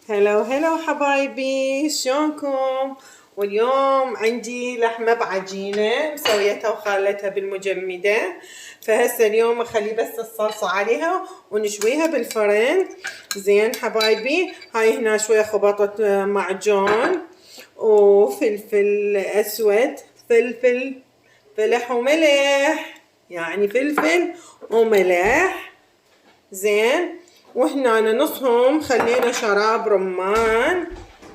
هلو حبايبي، شلونكم؟ واليوم عندي لحمة بعجينة مسويتها وخالتها بالمجمدة. فهسه اليوم اخلي بس الصلصة عليها ونشويها بالفرن. زين حبايبي، هاي هنا شوية خبطة معجون وفلفل اسود، فلفل وملح، يعني فلفل وملح. زين، وهنا نصهم خلينا شراب رمان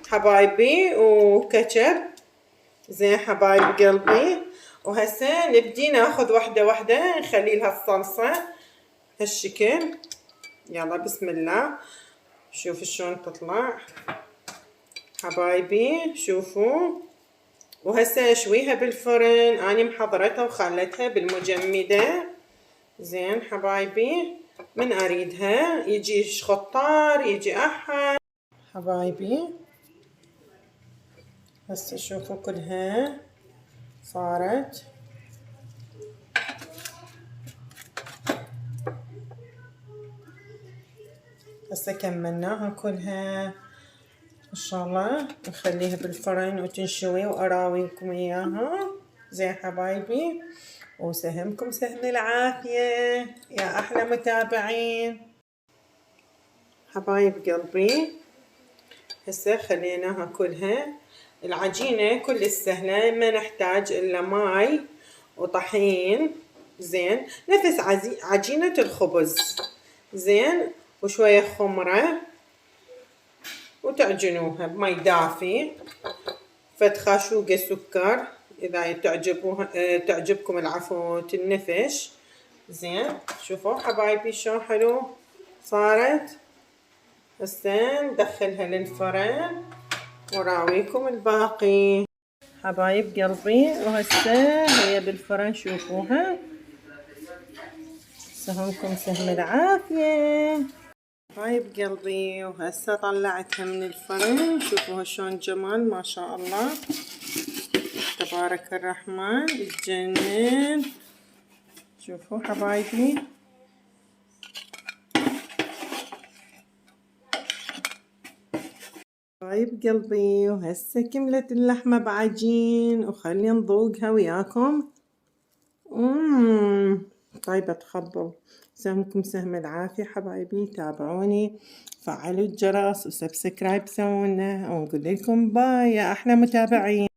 حبايبي وكاتشب. زين حبايب قلبي، وهسه نبدي ناخذ واحدة واحدة نخلي لها الصلصة هالشكل. يلا بسم الله، شوفوا شلون تطلع حبايبي، شوفوا. وهسه اشويها بالفرن، اني محضرتها وخلتها بالمجمدة. زين حبايبي، من اريدها يجي خطار يجي احد حبايبي. هسه شوفوا كلها صارت. هسه كملناها كلها ان شاء الله، نخليها بالفرن وتنشوي واراويكم اياها. زين حبايبي، وسهمكم سهم العافية يا احلى متابعين حبايب قلبي. هسه خليناها كلها. العجينة كل سهلة، ما نحتاج إلا ماي وطحين. زين، نفس عجينة الخبز. زين، وشوية خمرة وتعجنوها بماي دافي. خاشوقة سكر إذا تعجبكم العفو النفش. زين، شوفوا حبايبي شو حلو صارت. هسه ندخلها للفرن وراويكم الباقي حبايب قلبي. وهسه هي بالفرن، شوفوها. سهمكم سهم العافية حبايب قلبي. وهسه طلعتها من الفرن، شوفوها شلون جمال، ما شاء الله تبارك الرحمن، تجنن. شوفوا حبايبي، حبايب قلبي. وهسه كملت اللحمة بعجين، وخلي نذوقها وياكم. طيبة تخبل. سهمكم سهم العافية حبايبي. تابعوني، فعلوا الجرس وسبسكرايب سوونا، ونقول لكم باي يا احلى متابعين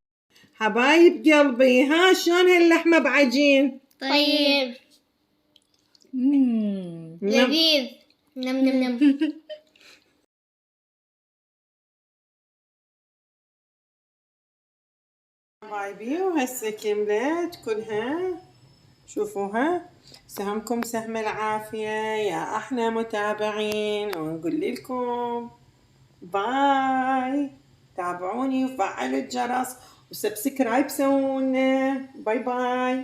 حبايب قلبي. ها شلون هاللحمة بعجين؟ طيب. لذيذ. نم نم نم. حبايبي، وهسه كملت كلها، شوفوها. سهمكم سهم العافية يا أحلى متابعين، ونقول لكم باي. تابعوني وفعلوا الجرس وسبسكرايب سوونا. باي باي.